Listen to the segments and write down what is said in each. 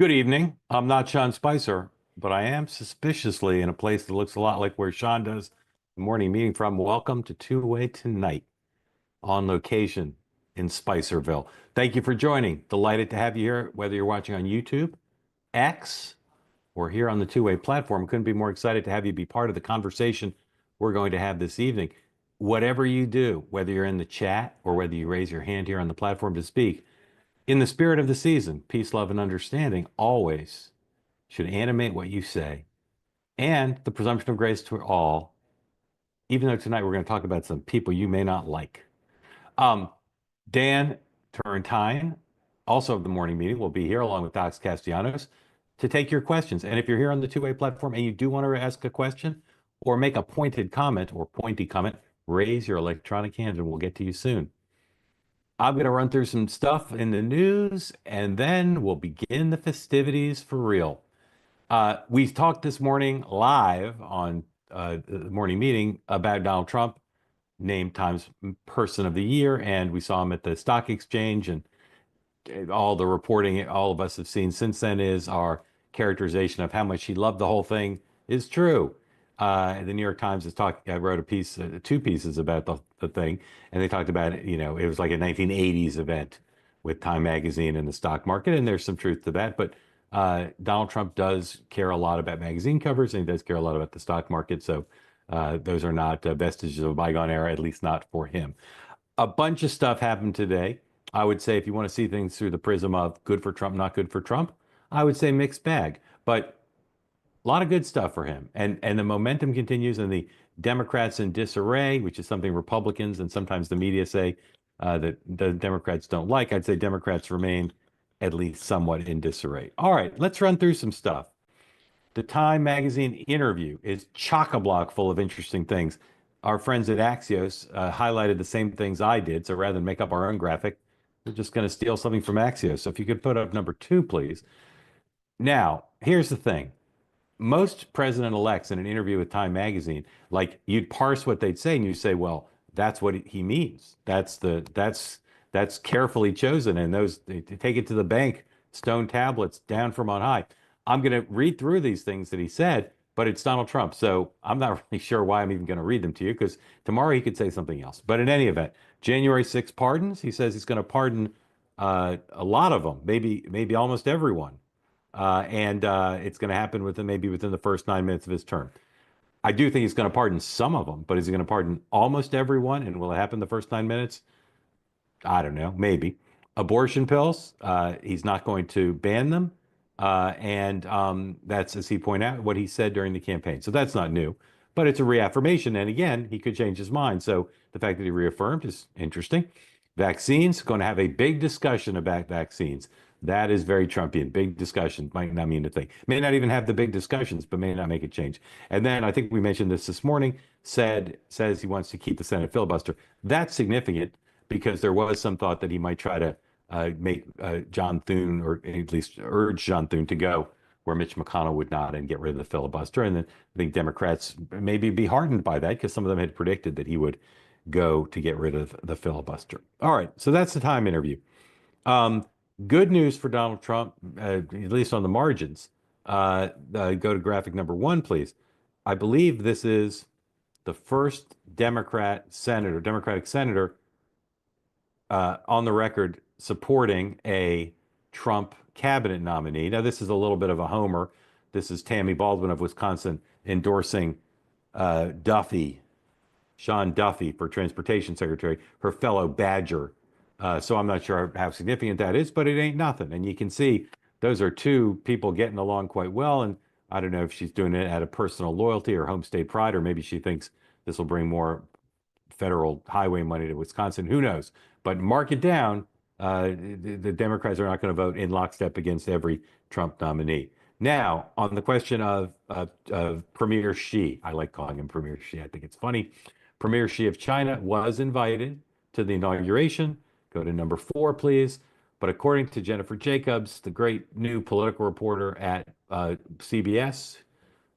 Good evening. I'm not Sean Spicer, but I am suspiciously in a place that looks a lot like where Sean does the morning meeting from. Welcome to Two Way Tonight on location in Spicerville. Thank you for joining. Delighted to have you here, whether you're watching on YouTube, X, or here on the Two Way platform. Couldn't be more excited to have you be part of the conversation we're going to have this evening. Whatever you do, whether you're in the chat or whether you raise your hand here on the platform to speak, in the spirit of the season, peace, love, and understanding always should animate what you say, and the presumption of grace to all, even though tonight we're going to talk about some people you may not like. Um, Dan Turrentine, also of the morning meeting, will be here along with Docs Castellanos to take your questions. And if you're here on the two-way platform and you do want to ask a question or make a pointed comment or pointy comment, raise your electronic hand and we'll get to you soon. I'm going to run through some stuff in the news and then we'll begin the festivities for real. We talked this morning live on the morning meeting about Donald Trump, named Times Person of the Year, and we saw him at the stock exchange. And all the reporting all of us have seen since then is our characterization of how much he loved the whole thing is true. The New York Times is talking. I wrote a piece, two pieces about the thing, and they talked about it. It was like a 1980s event with Time Magazine and the stock market, and there's some truth to that. But Donald Trump does care a lot about magazine covers, and he does care a lot about the stock market. So those are not vestiges of a bygone era, at least not for him. A bunch of stuff happened today. I would say if you want to see things through the prism of good for Trump, not good for Trump, I would say mixed bag. But a lot of good stuff for him. And the momentum continues, and the Democrats in disarray, which is something Republicans and sometimes the media say that the Democrats don't like. I'd say Democrats remain at least somewhat in disarray. All right, let's run through some stuff. The Time Magazine interview is chock-a-block full of interesting things. Our friends at Axios highlighted the same things I did, so rather than make up our own graphic, we're just going to steal something from Axios. So if you could put up number 2, please. Now, here's the thing. Most president-elects in an interview with Time Magazine, like you'd parse what they'd say and you say, well, that's what he means. That's carefully chosen, and those they take it to the bank, stone tablets down from on high. I'm going to read through these things that he said, but it's Donald Trump, so I'm not really sure why I'm even going to read them to you because tomorrow he could say something else. But in any event, January 6 pardons. He says he's going to pardon a lot of them, maybe almost everyone, and it's going to happen maybe within the first 9 minutes of his term. I do think he's going to pardon some of them, but is he going to pardon almost everyone? And will it happen the first 9 minutes? I don't know, maybe. Abortion pills, he's not going to ban them. And that's, as he pointed out, what he said during the campaign. So that's not new, but it's a reaffirmation. And again, he could change his mind. So the fact that he reaffirmed is interesting. Vaccines, going to have a big discussion about vaccines. That is very Trumpian. Big discussion might not mean a thing. May not even have the big discussions, but may not make a change. And then I think we mentioned this morning. Says he wants to keep the Senate filibuster. That's significant because there was some thought that he might try to make John Thune, or at least urge John Thune to go where Mitch McConnell would not and get rid of the filibuster. And then I think Democrats maybe be heartened by that because some of them had predicted that he would go to get rid of the filibuster. All right, so that's the Time interview. Good news for Donald Trump, at least on the margins. Go to graphic number 1, please. I believe this is the first Democratic senator on the record supporting a Trump cabinet nominee. Now, this is a little bit of a homer. This is Tammy Baldwin of Wisconsin endorsing Sean Duffy for transportation secretary, her fellow Badger. So I'm not sure how significant that is, but it ain't nothing. And you can see those are two people getting along quite well. And I don't know if she's doing it out of personal loyalty or home state pride, or maybe she thinks this will bring more federal highway money to Wisconsin. Who knows? But mark it down. The Democrats are not going to vote in lockstep against every Trump nominee. Now, on the question of Premier Xi, I like calling him Premier Xi. I think it's funny. Premier Xi of China was invited to the inauguration. Go to number 4, please. But according to Jennifer Jacobs, the great new political reporter at CBS,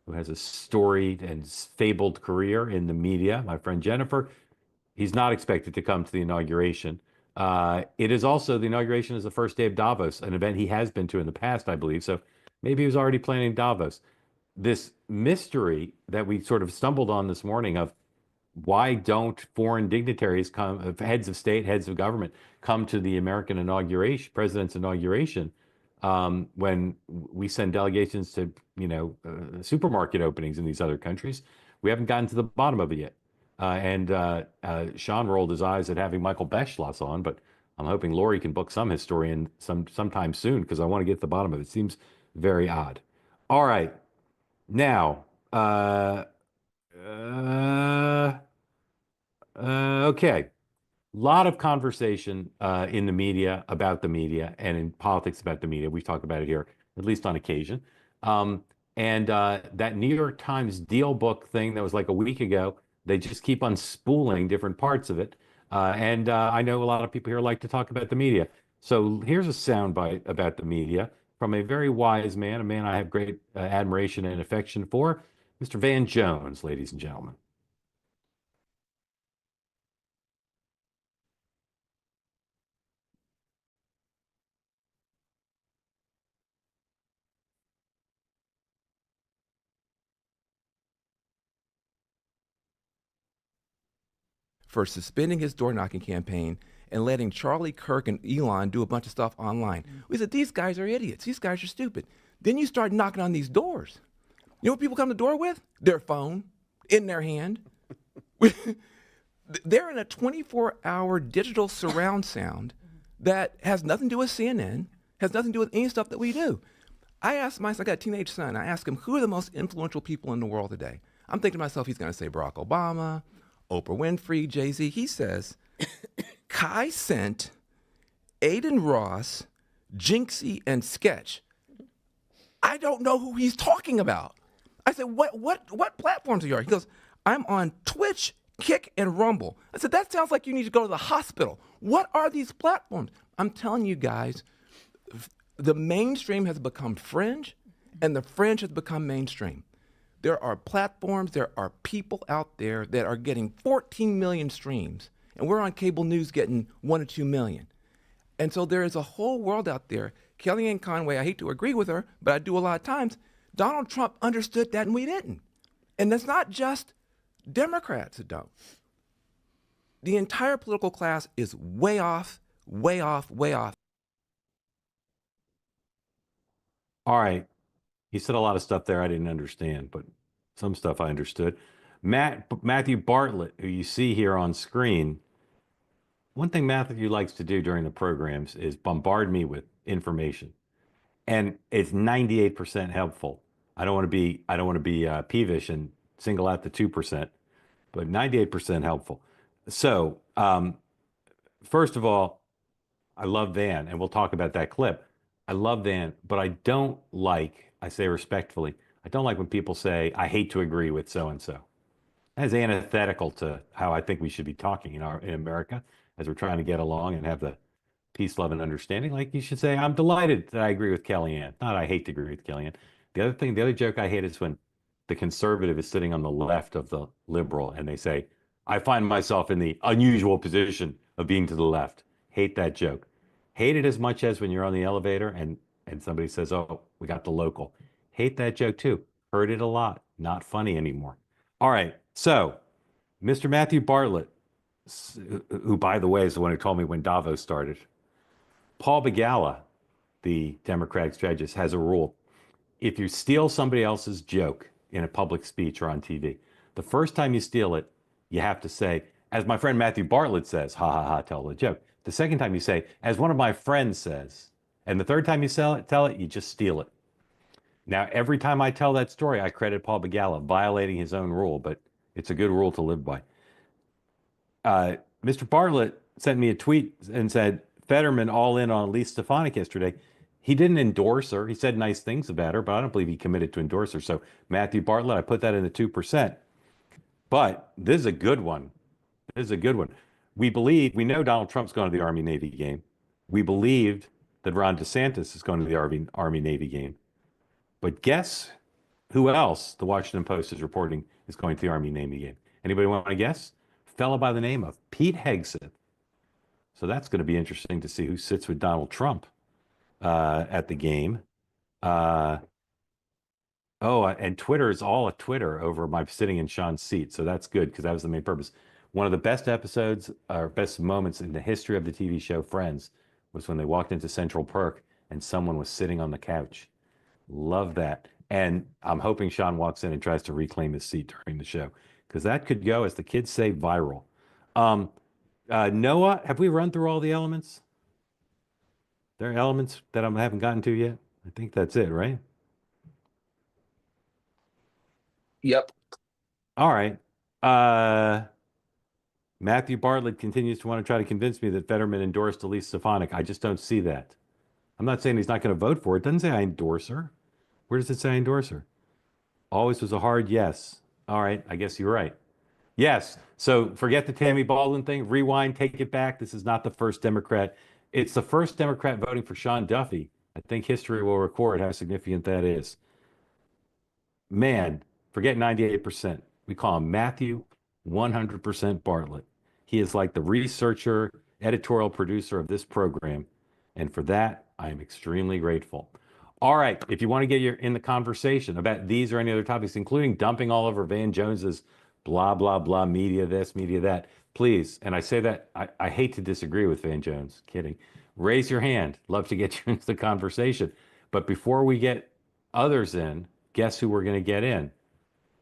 who has a storied and fabled career in the media, my friend Jennifer, he's not expected to come to the inauguration. It is also the inauguration is the first day of Davos, an event he has been to in the past, I believe. So maybe he was already planning Davos. This mystery that we sort of stumbled on this morning of why don't foreign dignitaries come, heads of state, heads of government, come to the American inauguration, president's inauguration, when we send delegations to, supermarket openings in these other countries? We haven't gotten to the bottom of it yet. And Sean rolled his eyes at having Michael Beschloss on, but I'm hoping Lori can book some historian sometime soon because I want to get to the bottom of it. It seems very odd. All right, now, uh, okay. A lot of conversation in the media about the media and in politics about the media. We've talked about it here, at least on occasion. Um, and that New York Times deal book thing that was like a week ago, they just keep unspooling different parts of it. And I know a lot of people here like to talk about the media. So here's a soundbite about the media from a very wise man, a man I have great admiration and affection for, Mr. Van Jones, ladies and gentlemen. For suspending his door knocking campaign and letting Charlie Kirk and Elon do a bunch of stuff online. We said, these guys are idiots. These guys are stupid. Then you start knocking on these doors. You know what people come to the door with? Their phone in their hand. They're in a 24-hour digital surround sound that has nothing to do with CNN, has nothing to do with any stuff that we do. I asked I got a teenage son, I asked him, who are the most influential people in the world today? I'm thinking to myself, he's going to say Barack Obama, Oprah Winfrey, Jay-Z. He says, Kai Cent, Aiden Ross, Jinxie, and Sketch. I don't know who he's talking about. I said, what platforms are you on? He goes, I'm on Twitch, Kick, and Rumble. I said, that sounds like you need to go to the hospital. What are these platforms? I'm telling you guys, the mainstream has become fringe, and the fringe has become mainstream. There are platforms, there are people out there that are getting 14 million streams, and we're on cable news getting 1 or 2 million. And so there is a whole world out there. Kellyanne Conway, I hate to agree with her, but I do a lot of times. Donald Trump understood that and we didn't. And it's not just Democrats that don't. The entire political class is way off, way off, way off. All right. He said a lot of stuff there I didn't understand, but some stuff I understood. Matthew Bartlett, who you see here on screen, one thing Matthew likes to do during the programs is bombard me with information, and it's 98% helpful. I don't want to be peevish and single out the 2%, but 98% helpful. So, first of all, I love Van, and we'll talk about that clip. I love Van, but I don't like, I say respectfully, I don't like when people say, I hate to agree with so and so. That's antithetical to how I think we should be talking in America as we're trying to get along and have the peace, love, and understanding. Like you should say, I'm delighted that I agree with Kellyanne, not I hate to agree with Kellyanne. The other joke I hate is when the conservative is sitting on the left of the liberal and they say, I find myself in the unusual position of being to the left. Hate that joke. Hate it as much as when you're on the elevator and somebody says, oh, we got the local. Hate that joke too. Heard it a lot. Not funny anymore. All right. So, Mr. Matthew Bartlett, who, by the way, is the one who told me when Davos started, Paul Begala, the Democratic strategist, has a rule. If you steal somebody else's joke in a public speech or on TV, the first time you steal it, you have to say, as my friend Matthew Bartlett says, ha ha ha, tell the joke. The second time you say, as one of my friends says, and the third time you tell it, you just steal it. Now, every time I tell that story, I credit Paul Begala violating his own rule, but it's a good rule to live by. Mr. Bartlett sent me a tweet and said, Fetterman all in on Elise Stefanik yesterday. He didn't endorse her. He said nice things about her, but I don't believe he committed to endorse her. So, Matthew Bartlett, I put that in the 2%. But this is a good one. This is a good one. We know Donald Trump's going to the Army Navy game. We believed that Ron DeSantis is going to the Army Navy game. But guess who else the Washington Post is reporting is going to the Army Navy game? Anybody want to guess? A fellow by the name of Pete Hegseth. So that's going to be interesting to see who sits with Donald Trump at the game. Uh, and Twitter is all a Twitter over my sitting in Sean's seat. So that's good because that was the main purpose. One of the best episodes or best moments in the history of the TV show Friends was when they walked into Central Perk and someone was sitting on the couch. Love that. And I'm hoping Sean walks in and tries to reclaim his seat during the show because that could go, as the kids say, viral. Um, Noah, have we run through all the elements? There are elements that I haven't gotten to yet. I think that's it, right? Yep. All right. Uh, Matthew Bartlett continues to want to try to convince me that Fetterman endorsed Elise Stefanik. I just don't see that. I'm not saying he's not going to vote for it. It doesn't say I endorse her. Where does it say I endorse her? Always was a hard yes. All right. I guess you're right. Yes. So forget the Tammy Baldwin thing. Rewind, take it back. This is not the first Democrat. It's the first Democrat voting for Sean Duffy. I think history will record how significant that is. Man, forget 98%. We call him Matthew 100% Bartlett. He is like the researcher, editorial producer of this program. And for that, I am extremely grateful. All right. If you want to get in the conversation about these or any other topics, including dumping all over Van Jones's blah, blah, blah, media this, media that, please. And I say that I hate to disagree with Van Jones. Kidding. Raise your hand. Love to get you into the conversation. But before we get others in, guess who we're going to get in?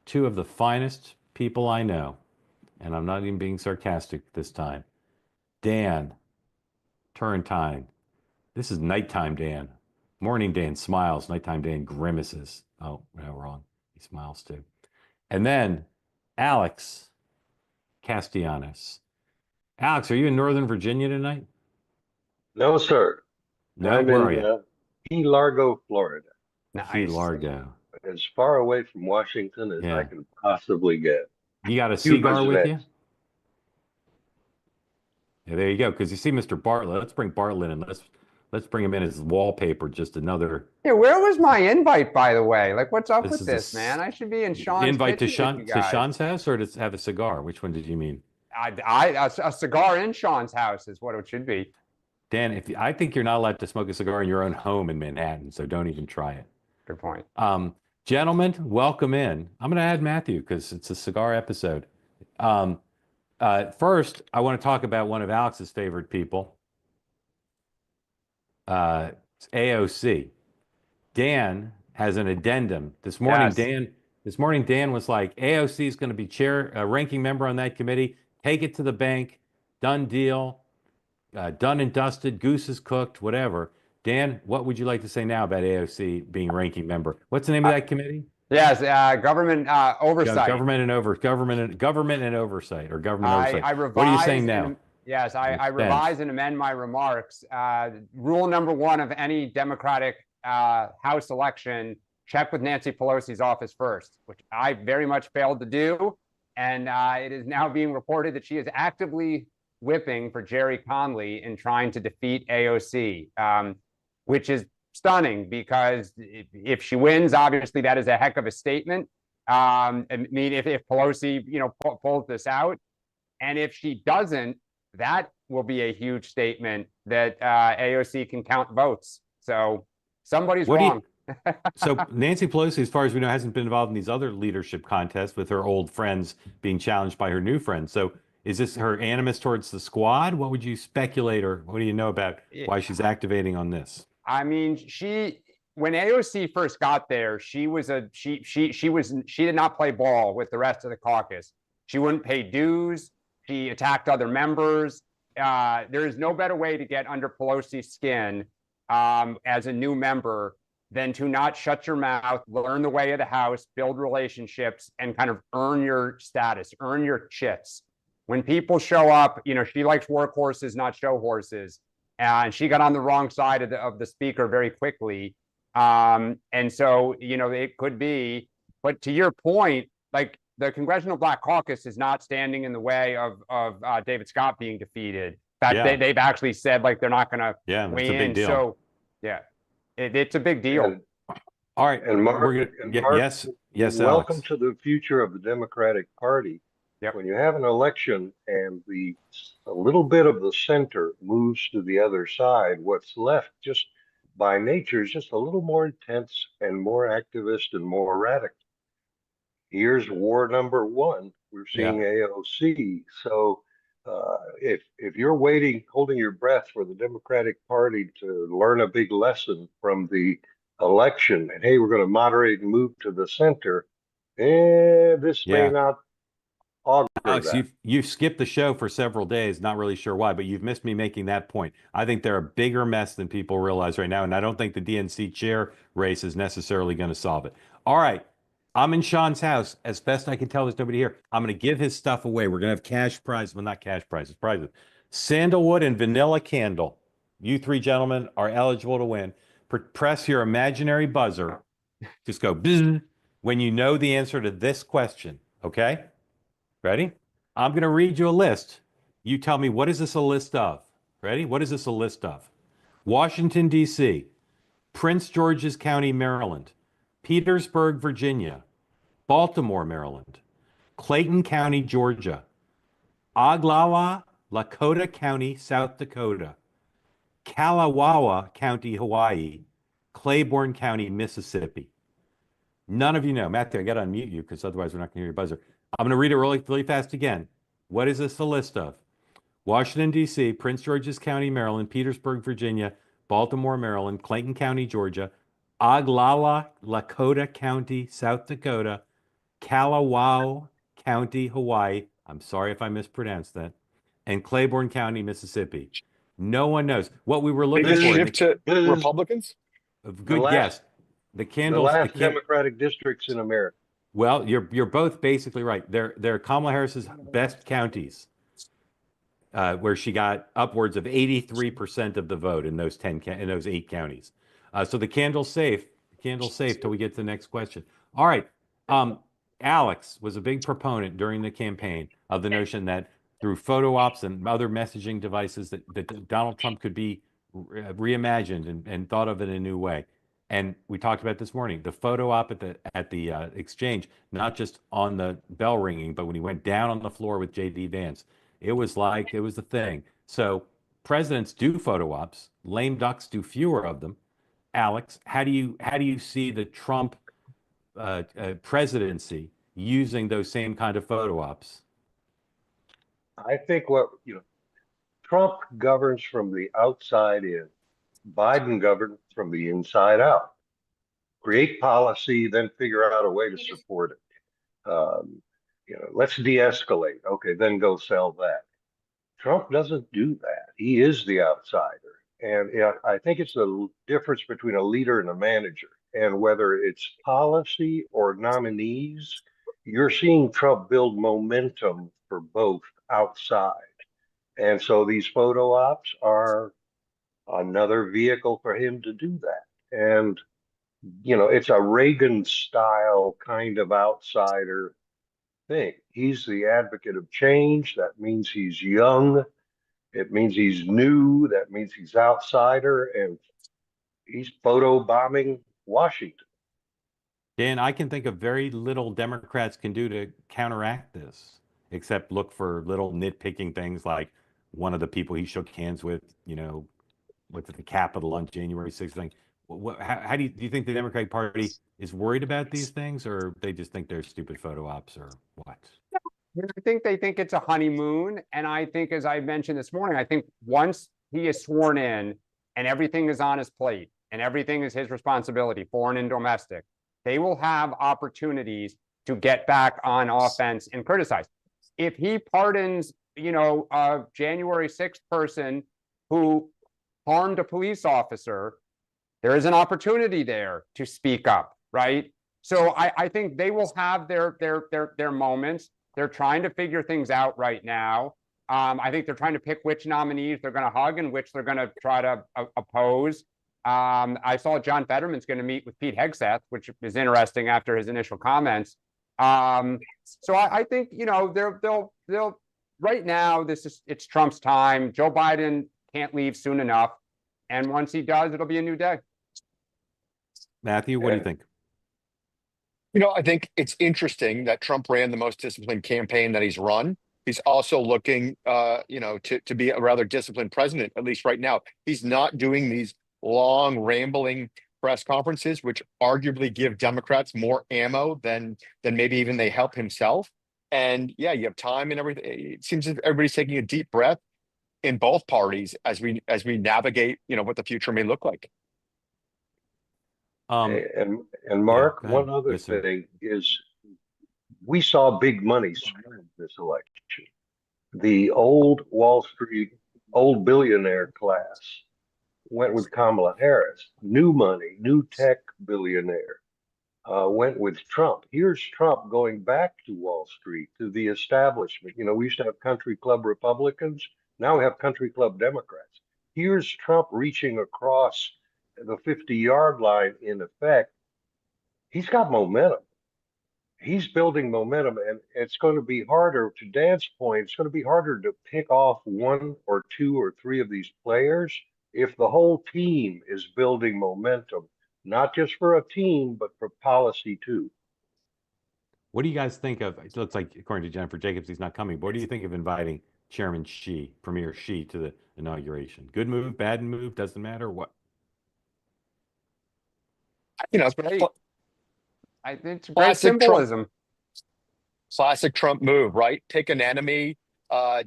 Two of the finest people I know. And I'm not even being sarcastic this time. Dan Turrentine. This is nighttime Dan. Morning Dan smiles. Nighttime Dan grimaces. Oh, no, wrong. He smiles too. And then Alex Castellanos. Alex, are you in Northern Virginia tonight? No, sir. No, I'm where are in you? Key Largo, Florida, Key Largo. as far away from Washington as I Yeah. can possibly get. You got a Few cigar with you? reservations. Yeah, there you go. Because you see Mr. Bartlett. Let's bring Bartlett in. Let's bring him in as wallpaper. Just another. Yeah, where was my invite, by the way? Like, what's up This with is this, man? I should be in Sean's invite to kitchen with you guys. Sean's house or to have a cigar. Which one did you mean? A cigar in Sean's house is what it should be. Dan, I think you're not allowed to smoke a cigar in your own home in Manhattan, so don't even try it. Good point. Gentlemen, welcome in. I'm going to add Matthew because it's a cigar episode. First, I want to talk about one of Alex's favorite people, it's AOC. Dan has an addendum. This morning, Yes. Dan was like, AOC is going to be ranking member on that committee. Take it to the bank. Done deal. Done and dusted. Goose is cooked. Whatever. Dan, what would you like to say now about AOC being ranking member? What's the name of that committee? Yes, government oversight. Government and oversight, or government oversight. I revise. What are you saying now? Yes, I revise and amend my remarks. Rule number one of any Democratic House election: check with Nancy Pelosi's office first, which I very much failed to do. And it is now being reported that she is actively whipping for Jerry Conley in trying to defeat AOC, which is stunning because if she wins, obviously that is a heck of a statement. I mean, if Pelosi, pulls this out, and if she doesn't, that will be a huge statement that AOC can count votes. So somebody's wrong. So Nancy Pelosi, as far as we know, hasn't been involved in these other leadership contests with her old friends being challenged by her new friends. So is this her animus towards the squad? What would you speculate, or what do you know about why she's activating on this? I mean, when AOC first got there, she did not play ball with the rest of the caucus. She wouldn't pay dues. She attacked other members. There is no better way to get under Pelosi's skin as a new member than to not shut your mouth, learn the way of the House, build relationships, and kind of earn your status, earn your chits. When people show up, she likes workhorses, not show horses. And she got on the wrong side of the speaker very quickly. And so, it could be, but to your point, like the Congressional Black Caucus is not standing in the way of David Scott being defeated. In fact, they've actually said like they're not going to weigh in. Deal. So, yeah, it's a big deal. All right, and Mark, yes, welcome Alex. to the future of the Democratic Party. Yep. When you have an election and a little bit of the center moves to the other side, what's left just by nature is just a little more intense and more activist and more radical. Here's war number one. We're seeing Yeah. AOC. So if you're waiting, holding your breath for the Democratic Party to learn a big lesson from the election, and hey, we're going to moderate and move to the center, this may Yeah. not augur Alex, that. you've skipped the show for several days, not really sure why, but you've missed me making that point. I think they're a bigger mess than people realize right now, and I don't think the DNC chair race is necessarily going to solve it. All right. I'm in Sean's house. As best I can tell, there's nobody here. I'm going to give his stuff away. We're going to have cash prizes, well, not cash prizes, prizes. Sandalwood and vanilla candle. You three gentlemen are eligible to win. Press your imaginary buzzer. Just go bzzz when you know the answer to this question. Okay? Ready? I'm going to read you a list. You tell me, what is this a list of? Ready? What is this a list of? Washington, D.C., Prince George's County, Maryland, Petersburg, Virginia, Baltimore, Maryland, Clayton County, Georgia, Oglawa, Lakota County, South Dakota, Kalawawa County, Hawaii, Claiborne County, Mississippi. None of you know. Matthew, I got to unmute you because otherwise we're not going to hear your buzzer. I'm going to read it really, really fast again. What is this a list of? Washington, D.C., Prince George's County, Maryland, Petersburg, Virginia, Baltimore, Maryland, Clayton County, Georgia, Oglawa, Lakota County, South Dakota, Kalawao County, Hawaii. I'm sorry if I mispronounced that. And Claiborne County, Mississippi. No one knows. What we were looking Biggest for. shift to This is Republicans? Good guess. The the candles. last Democratic districts in America. Well, you're both basically right. They're Kamala Harris's best counties, where she got upwards of 83% of the vote in those in those 8 counties. So the candle's safe. The candle's safe till we get to the next question. All right. Alex was a big proponent during the campaign of the notion that through photo ops and other messaging devices that Donald Trump could be reimagined and thought of in a new way. And we talked about this morning, the photo op at the exchange, not just on the bell ringing, but when he went down on the floor with J.D. Vance, it was the thing. So presidents do photo ops, lame ducks do fewer of them. Alex, how do you see the Trump presidency using those same kind of photo ops? I think Trump governs from the outside in. Biden governed from the inside out. Create policy, then figure out a way to support it. Let's de-escalate. Okay, then go sell that. Trump doesn't do that. He is the outsider. And I think it's the difference between a leader and a manager. And whether it's policy or nominees, you're seeing Trump build momentum for both outside. And so these photo ops are another vehicle for him to do that. And, it's a Reagan style kind of outsider thing. He's the advocate of change. That means he's young. It means he's new. That means he's outsider. And he's photo bombing Washington. Dan, I can think of very little Democrats can do to counteract this, except look for little nitpicking things like one of the people he shook hands with, what's at the Capitol on January 6th thing. How do you think the Democratic Party is worried about these things, or they just think they're stupid photo ops, or what? I think they think it's a honeymoon. And I think, as I mentioned this morning, I think once he is sworn in and everything is on his plate and everything is his responsibility, foreign and domestic, they will have opportunities to get back on offense and criticize. If he pardons, a January 6th person who harmed a police officer, there is an opportunity there to speak up, right? So I think they will have their moments. They're trying to figure things out right now. I think they're trying to pick which nominees they're going to hug and which they're going to try to oppose. I saw John Fetterman's going to meet with Pete Hegseth, which is interesting after his initial comments. So I think they'll right now it's Trump's time. Joe Biden can't leave soon enough, and once he does, it'll be a new day. Matthew, what do you think? I think it's interesting that Trump ran the most disciplined campaign that he's run. He's also looking, to be a rather disciplined president, at least right now. He's not doing these long, rambling press conferences, which arguably give Democrats more ammo than maybe even they help himself. And yeah, you have time and everything. It seems as if everybody's taking a deep breath in both parties as we navigate, what the future may look like. And Yeah, Mark, go ahead. one other Yes, sir. thing is we saw big money spent this election. The old Wall Street, old billionaire class went with Kamala Harris. New money, new tech billionaire went with Trump. Here's Trump going back to Wall Street, to the establishment. We used to have country club Republicans. Now we have country club Democrats. Here's Trump reaching across the 50-yard line in effect. He's got momentum. He's building momentum, and it's going to be harder, to Dan's point, it's going to be harder to pick off one or two or three of these players if the whole team is building momentum, not just for a team, but for policy too. What do you guys think of? It looks like, according to Jennifer Jacobs, he's not coming. But what do you think of inviting Chairman Xi, Premier Xi, to the inauguration? Good move, bad move, doesn't matter. What? It's great. I think it's great Classic Trump. symbolism. Classic Trump move, right? Pick an enemy,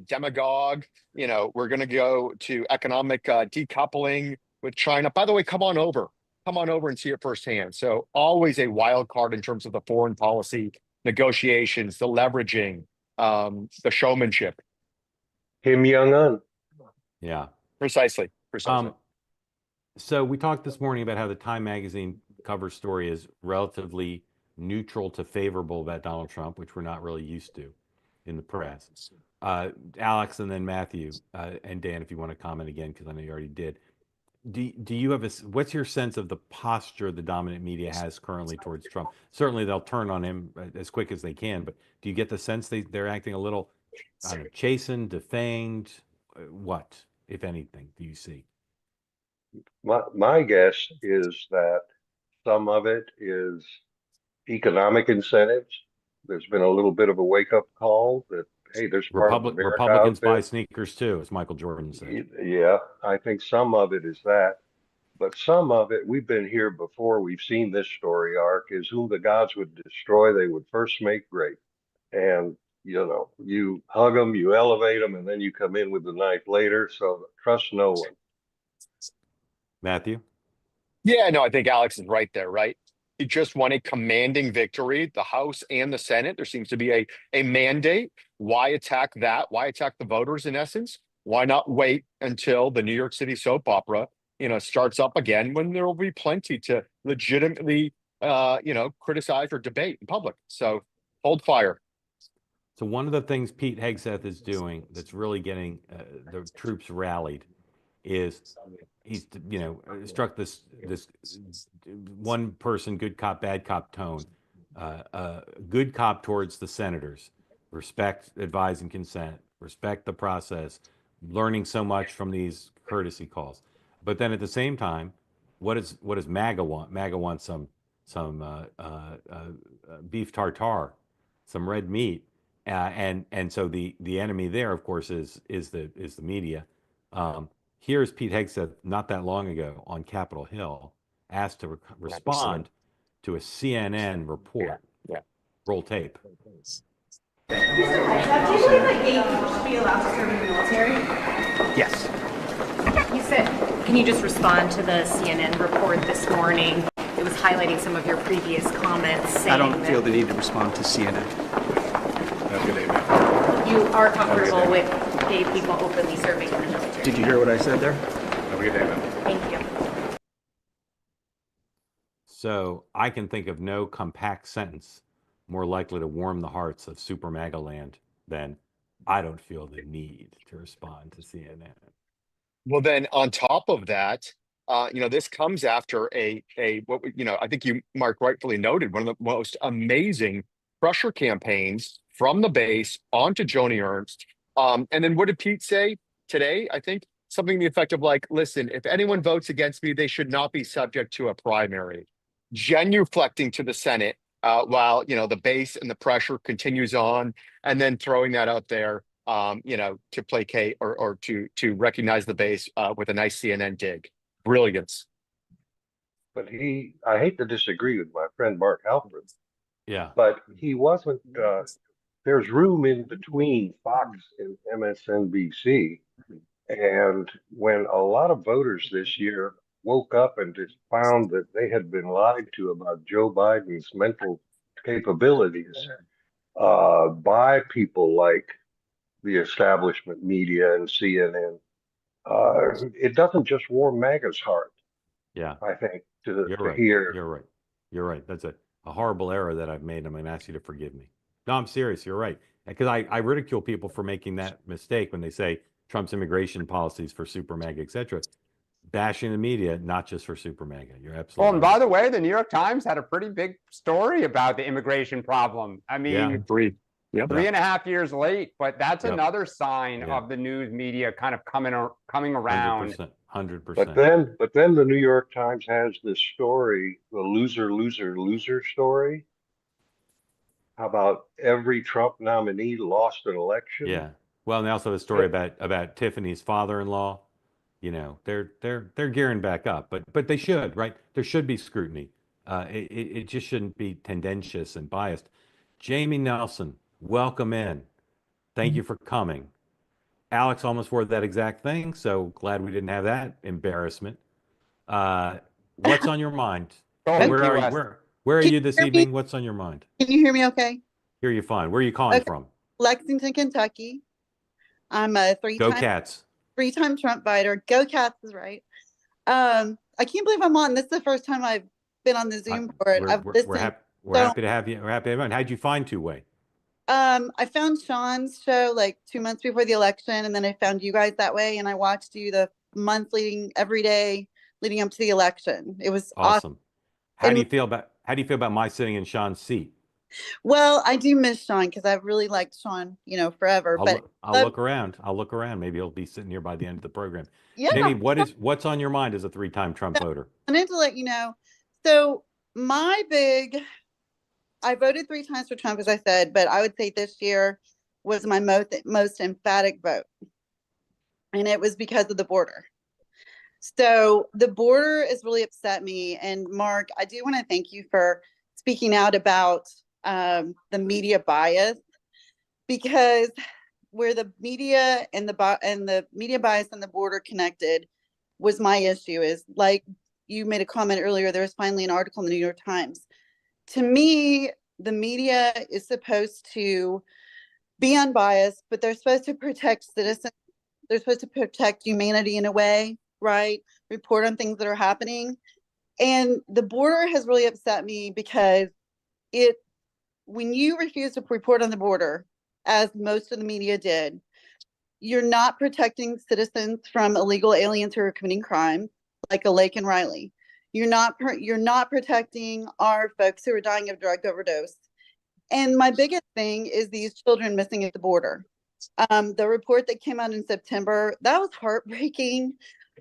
demagogue. We're going to go to economic decoupling with China. By the way, come on over and see it firsthand. So always a wild card in terms of the foreign policy negotiations, the leveraging, the showmanship. Kim Jong-un. Yeah. Precisely. So we talked this morning about how the Time magazine cover story is relatively neutral to favorable about Donald Trump, which we're not really used to in the press. Alex, and then Matthew, and Dan, if you want to comment again, because I know you already did. Do you have what's your sense of the posture the dominant media has currently towards Trump? Certainly they'll turn on him as quick as they can, but do you get the sense they're acting a little, I don't know, chastened, defanged? What, if anything, do you see? My guess is that some of it is economic incentives. There's been a little bit of a wake-up call that, hey, there's part of America Republicans out there. buy sneakers too, as Michael Jordan said. Yeah, I think some of it is that. But some of it, we've been here before, we've seen this story arc, is whom the gods would destroy, they would first make great. And, you hug them, you elevate them, and then you come in with the knife later. So trust no one. Matthew? Yeah, no, I think Alex is right there, right? He just won a commanding victory, the House and the Senate. There seems to be a mandate. Why attack that? Why attack the voters in essence? Why not wait until the New York City soap opera, starts up again, when there will be plenty to legitimately, criticize or debate in public. So hold fire. So one of the things Pete Hegseth is doing that's really getting the troops rallied is he's struck this one person good cop bad cop tone, good cop towards the senators, respect, advise, and consent, respect the process, learning so much from these courtesy calls. But then at the same time, what does MAGA want? MAGA wants some beef tartare, some red meat, and so the enemy there, of course, is the media. Here's Pete Hegseth not that long ago on Capitol Hill asked to respond to a CNN report. Yeah. Roll tape. Do you believe that gay people should be allowed to serve in the military? Yes. You said, can you just respond to the CNN report this morning? It was highlighting some of your previous comments saying I don't feel the need to respond to CNN. Have a good day, that you are comfortable with gay people openly serving in the military. Did you hear what I said there? Have a good day, man. Thank you. So I can think of no compact sentence more likely to warm the hearts of Super MAGA land than I don't feel the need to respond to CNN. Well, then on top of that, this comes after I think you, Mark, rightfully noted, one of the most amazing pressure campaigns from the base onto Joni Ernst. And then what did Pete say today? I think something to the effect of like, listen, if anyone votes against me, they should not be subject to a primary. Genuflecting to the Senate while, the base and the pressure continues on, and then throwing that out there, to placate or to recognize the base with a nice CNN dig. Brilliance. But I hate to disagree with my friend Mark Halperin, Yeah. but he wasn't, there's room in between Fox and MSNBC. And when a lot of voters this year woke up and just found that they had been lied to about Joe Biden's mental capabilities by people like the establishment media and CNN, it doesn't just warm MAGA's heart, Yeah. I think, You're to right. hear. You're right. You're right. That's a horrible error that I've made. I'm going to ask you to forgive me. No, I'm serious. You're right. Because I ridicule people for making that mistake when they say Trump's immigration policies for super MAGA, et cetera, bashing the media, not just for super MAGA. You're Well, absolutely and right. by the way, the New York Times had a pretty big story about the immigration problem. I Yeah. mean, Agreed. Yep. 3.5 years late, but that's Yep. another sign Yeah. of the news media kind of coming around. 100%. 100%. But then the New York Times has this story, the loser, loser, loser story. How about every Trump nominee lost an election? Yeah. Well, and they also have a story about Tiffany's father-in-law. They're gearing back up, but they should, right? There should be scrutiny. It just shouldn't be tendentious and biased. Jamie Nelson, welcome in. Thank you for coming. Alex almost wore that exact thing, so glad we didn't have that embarrassment. What's on your mind? Go ahead, Where Key are you? West. Where are Can you you this hear me? evening? What's on your mind? Can you hear me okay? Hear you fine. Where are you calling Okay. from? Lexington, Kentucky. I'm a Go Cats. three-time Trump fighter. Go Cats is right. I can't believe I'm on. This is the first time I've been on the Zoom board. I've listened. We're happy to have you. We're happy to have you. How'd you find Two Way? I found Sean's show like 2 months before the election, and then I found you guys that way, and I watched you the month every day leading up to the election. It was awesome. Awesome. How do you feel about my sitting in Sean's seat? Well, I do miss Sean because I've really liked Sean, forever. I'll look around. I'll look around. Maybe he'll be sitting here by the end of the program. Yeah. Jamie, what's on your mind as a 3-time Trump voter? I need to let you know. So I voted 3 times for Trump, as I said, but I would say this year was my most emphatic vote. And it was because of the border. So the border has really upset me. And Mark, I do want to thank you for speaking out about the media bias, because where the media and the media bias and the border connected was my issue. Is like you made a comment earlier, there was finally an article in the New York Times. To me, the media is supposed to be unbiased, but they're supposed to protect citizens. They're supposed to protect humanity in a way, right? Report on things that are happening. And the border has really upset me because when you refuse to report on the border, as most of the media did, you're not protecting citizens from illegal aliens who are committing crimes, like Lake and Riley. You're not protecting our folks who are dying of drug overdose. And my biggest thing is these children missing at the border. The report that came out in September, that was heartbreaking.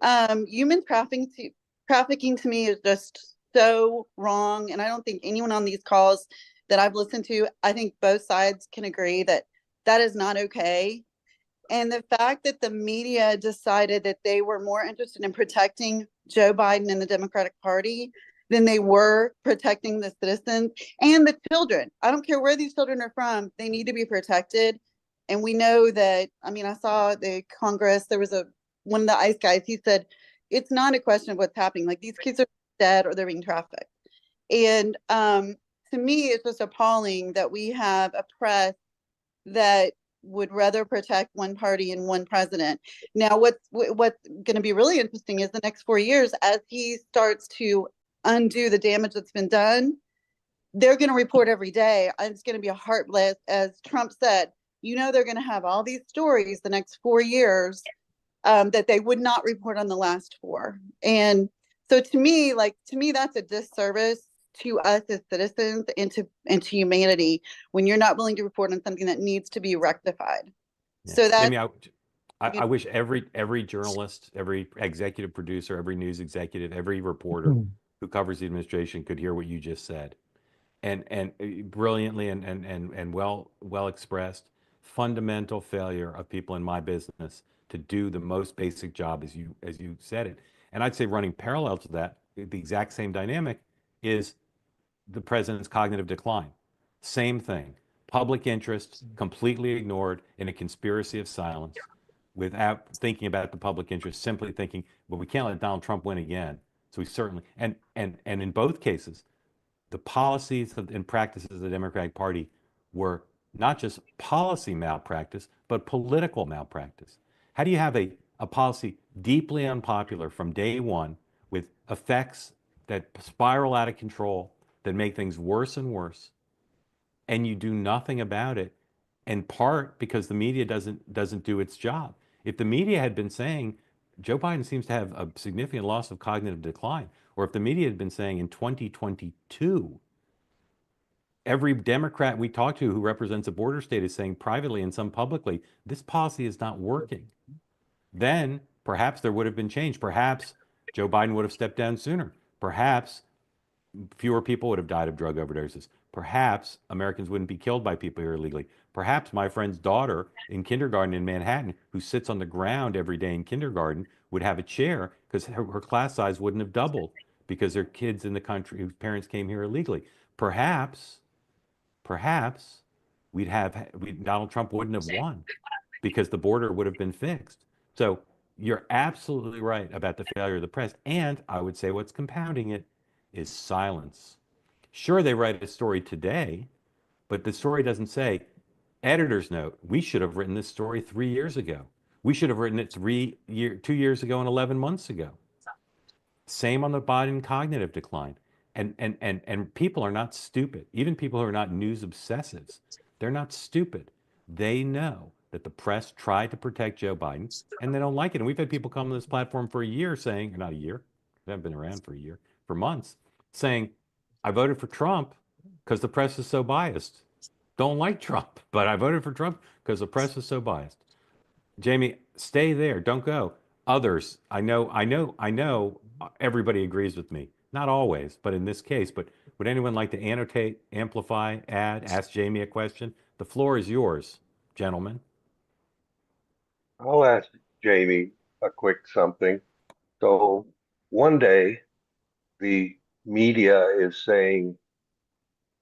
Human trafficking to me is just so wrong. And I don't think anyone on these calls that I've listened to, I think both sides can agree that that is not okay. And the fact that the media decided that they were more interested in protecting Joe Biden and the Democratic Party than they were protecting the citizens and the children. I don't care where these children are from, they need to be protected. And we know that, I saw the Congress, there was one of the ICE guys, he said, it's not a question of what's happening. Like, these kids are dead or they're being trafficked. And to me, it's just appalling that we have a press that would rather protect one party and one president. Now, what's going to be really interesting is the next 4 years, as he starts to undo the damage that's been done, they're going to report every day. It's going to be a heart blast. As Trump said, they're going to have all these stories the next 4 years that they would not report on the last 4. And so to me, that's a disservice to us as citizens and to humanity when you're not willing to report on something that needs to be rectified. Yeah. So that I wish every journalist, every executive producer, every news executive, every reporter who covers the administration could hear what you just said. and brilliantly and well expressed, fundamental failure of people in my business to do the most basic job as you said it. And I'd say running parallel to that, the exact same dynamic is the president's cognitive decline. Same thing. Public interest completely ignored in a conspiracy of silence without thinking about the public interest, simply thinking, well, we can't let Donald Trump win again. So we certainly, and in both cases, the policies and practices of the Democratic Party were not just policy malpractice, but political malpractice. How do you have a policy deeply unpopular from day one with effects that spiral out of control, that make things worse and worse, and you do nothing about it, in part because the media doesn't do its job? If the media had been saying Joe Biden seems to have a significant loss of cognitive decline, or if the media had been saying in 2022, every Democrat we talk to who represents a border state is saying privately and some publicly, this policy is not working, then perhaps there would have been change. Perhaps Joe Biden would have stepped down sooner. Perhaps fewer people would have died of drug overdoses. Perhaps Americans wouldn't be killed by people here illegally. Perhaps my friend's daughter in kindergarten in Manhattan, who sits on the ground every day in kindergarten, would have a chair because her class size wouldn't have doubled because there are kids in the country whose parents came here illegally. Perhaps Donald Trump wouldn't have won because the border would have been fixed. So you're absolutely right about the failure of the press. And I would say what's compounding it is silence. Sure, they write a story today, but the story doesn't say, editor's note, we should have written this story 3 years ago. We should have written it 2 years ago and 11 months ago. Same on the Biden cognitive decline. And people are not stupid. Even people who are not news obsessives, they're not stupid. They know that the press tried to protect Joe Biden and they don't like it. And we've had people come to this platform for a year saying, not a year, they haven't been around for a year, for months, saying, I voted for Trump because the press is so biased. Don't like Trump, but I voted for Trump because the press is so biased. Jamie, stay there. Don't go. Others, I know everybody agrees with me. Not always, but in this case. But would anyone like to annotate, amplify, add, ask Jamie a question? The floor is yours, gentlemen. I'll ask Jamie a quick something. So one day the media is saying,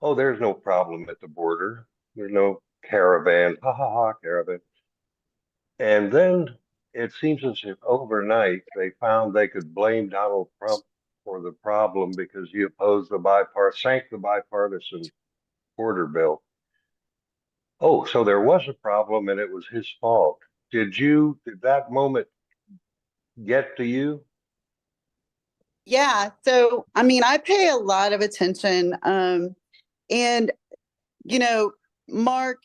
oh, there's no problem at the border. There's no caravan, ha ha ha, caravan. And then it seems as if overnight they found they could blame Donald Trump for the problem because he opposed sank the bipartisan border bill. Oh, so there was a problem and it was his fault. Did that moment get to you? Yeah. So, I mean, I pay a lot of attention. And, Mark,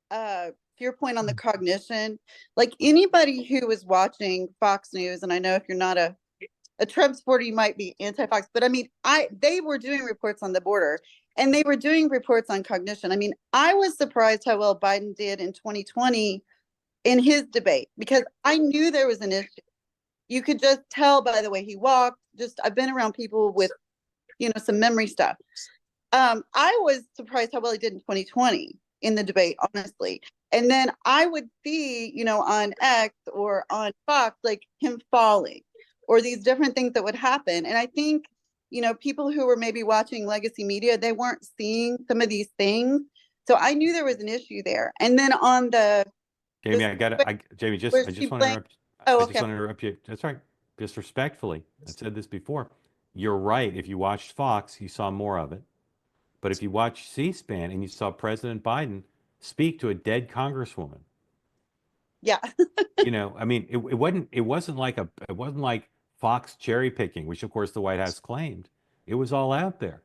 to your point on the cognition, like anybody who was watching Fox News, and I know if you're not a Trump supporter, you might be anti-Fox, but I mean, they were doing reports on the border and they were doing reports on cognition. I mean, I was surprised how well Biden did in 2020 in his debate because I knew there was an issue. You could just tell by the way he walked. I've been around people with, some memory stuff. I was surprised how well he did in 2020 in the debate, honestly. And then I would see, on X or on Fox, like him falling or these different things that would happen. And I think, people who were maybe watching legacy media, they weren't seeing some of these things. So I knew there was an issue there. And then on Jamie, I just want to interrupt. Oh, I okay. just want to interrupt you. That's right. Just respectfully. I've said this before. You're right. If you watched Fox, you saw more of it. But if you watched C-SPAN and you saw President Biden speak to a dead congresswoman. Yeah. I mean, it wasn't like Fox cherry picking, which of course the White House claimed. It was all out there.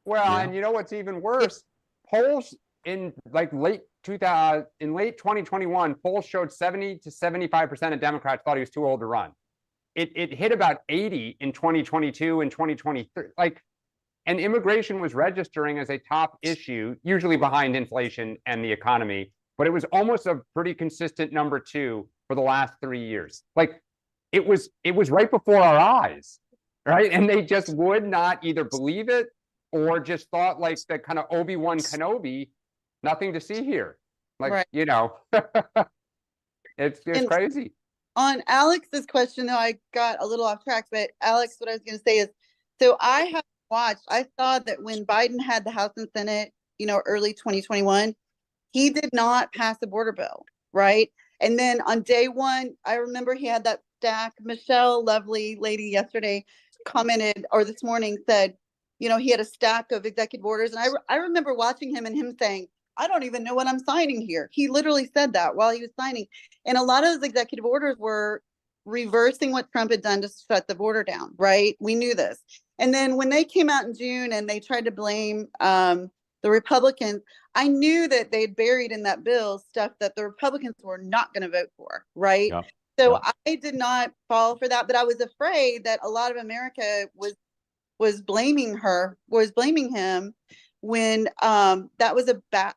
Well, and you know what's even worse? Polls in late 2021, polls showed 70 to 75% of Democrats thought he was too old to run. It hit about 80 in 2022 and 2023. And immigration was registering as a top issue, usually behind inflation and the economy, but it was almost a pretty consistent number 2 for the last 3 years. It was right before our eyes, right? And they just would not either believe it or just thought like the kind of Obi-Wan Kenobi, nothing to see here. Like, Right. you know, it's And crazy. on Alex's question, though, I got a little off track, but Alex, what I was going to say is, so I have watched, I saw that when Biden had the House and Senate, early 2021, he did not pass the border bill, right? And then on day one, I remember he had that stack. Michelle, lovely lady, yesterday commented, or this morning said, he had a stack of executive orders. And I remember watching him and him saying, I don't even know what I'm signing here. He literally said that while he was signing. And a lot of those executive orders were reversing what Trump had done to shut the border down, right? We knew this. And then when they came out in June and they tried to blame the Republicans, I knew that they'd buried in that bill stuff that the Republicans were not going to vote for, right? Yep. So I did not fall for that, but I was afraid that a lot of America was blaming him when that was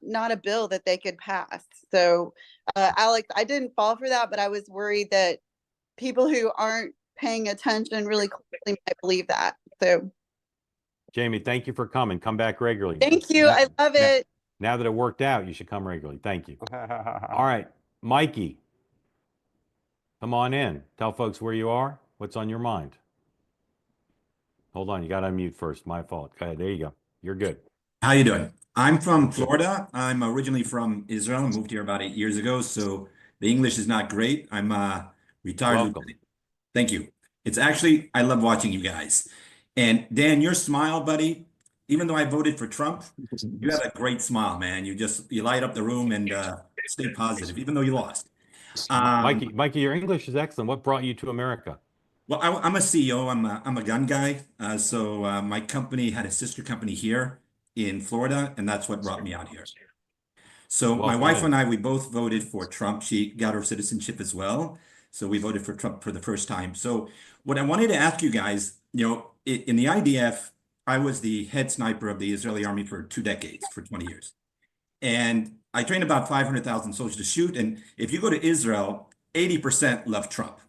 not a bill that they could pass. So Alex, I didn't fall for that, but I was worried that people who aren't paying attention really closely might believe that. So Jamie, thank you for coming. Come back regularly. thank you. I love it. Now that it worked out, you should come regularly. Thank you. All right, Mikey, come on in. Tell folks where you are. What's on your mind? Hold on, you got to unmute first. My fault. Go ahead. There you go. You're good. How you doing? I'm from Florida. I'm originally from Israel. I moved here about 8 years ago, so the English is not great. I'm retired. Welcome. Thank you. It's actually, I love watching you guys. And Dan, your smile, buddy, even though I voted for Trump, you have a great smile, man. You light up the room and stay positive, even though you lost. Mikey, your English is excellent. What brought you to America? Well, I'm a CEO. I'm a gun guy. So my company had a sister company here in Florida, and that's what brought me out here. So my wife and I, we both voted for Trump. She got her citizenship as well. So we voted for Trump for the first time. So what I wanted to ask you guys, in the IDF, I was the head sniper of the Israeli army for 2 decades, for 20 years. And I trained about 500,000 soldiers to shoot. And if you go to Israel, 80% love Trump.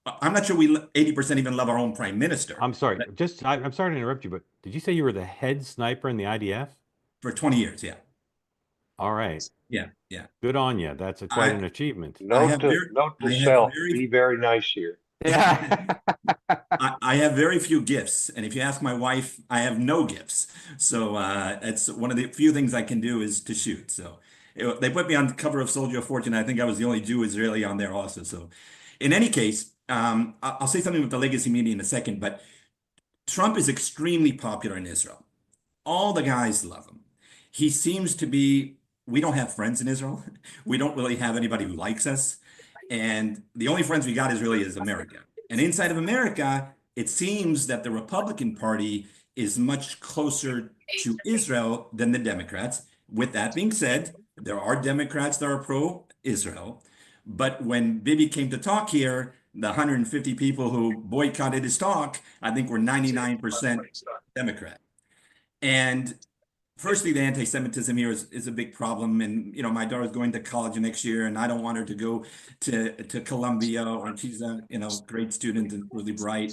I'm not sure 80% even love our own prime minister. I'm sorry. I'm sorry to interrupt you, but did you say you were the head sniper in the IDF? For 20 years, yeah. All right. Yeah. Good on you. That's quite an achievement. Note to self, be very nice here. Yeah. I have very few gifts. And if you ask my wife, I have no gifts. So it's one of the few things I can do is to shoot. So they put me on the cover of Soldier of Fortune. I think I was the only Jew Israeli on there also. So in any case, I'll say something with the legacy media in a second, but Trump is extremely popular in Israel. All the guys love him. He seems to be, we don't have friends in Israel. We don't really have anybody who likes us. And the only friends we got is America. And inside of America, it seems that the Republican Party is much closer to Israel than the Democrats. With that being said, there are Democrats that are pro-Israel. But when Bibi came to talk here, the 150 people who boycotted his talk, I think were 99% Democrat. And firstly, the anti-Semitism here is a big problem. And, my daughter's going to college next year, and I don't want her to go to Columbia, or she's a, great student and really bright.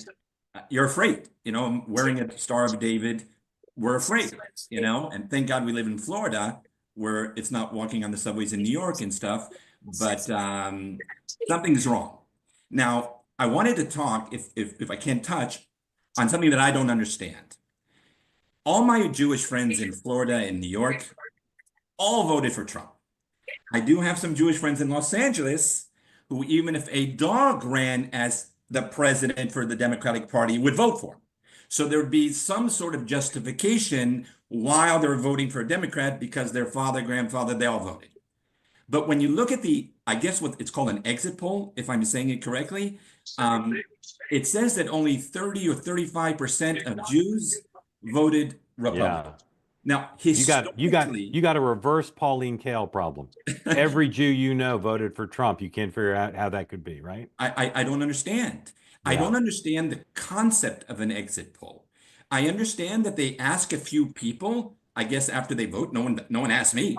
You're afraid, wearing a Star of David. We're afraid, and thank God we live in Florida, where it's not walking on the subways in New York and stuff. But something's wrong. Now, I wanted to talk, if I can touch, on something that I don't understand. All my Jewish friends in Florida and New York all voted for Trump. I do have some Jewish friends in Los Angeles who, even if a dog ran as the president for the Democratic Party, would vote for him. So there would be some sort of justification while they're voting for a Democrat because their father, grandfather, they all voted. But when you look at I guess what it's called an exit poll, if I'm saying it correctly, it says that only 30 or 35% of Jews voted Republican. Yeah. Now, you got a reverse Pauline Kael problem. Every Jew voted for Trump. You can't figure out how that could be, right? I don't understand. Yeah. I don't understand the concept of an exit poll. I understand that they ask a few people, I guess after they vote. No one asked me.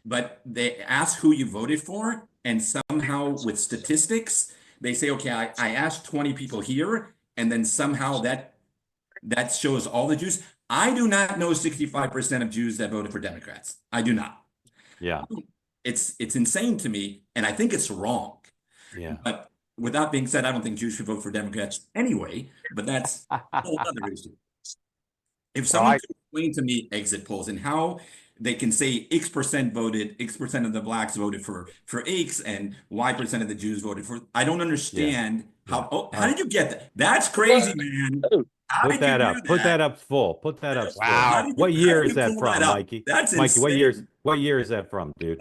But they ask who you voted for, and somehow with statistics, they say, okay, I asked 20 people here, and then somehow that that shows all the Jews. I do not know 65% of Jews that voted for Democrats. I do not. Yeah. It's insane to me, and I think it's wrong. Yeah. But with that being said, I don't think Jews should vote for Democrats anyway, but that's a whole other issue. If someone could explain to me exit polls and how they can say X percent voted, X percent of the blacks voted for X, and Y percent of the Jews voted for, I don't understand how. Oh, how did you get that? That's crazy, man. How Put did you that do up. Put that up full. Put that up full. Wow. What year is you that pull from, that up? Mikey? That's Mikey, insane. what year is that from, dude?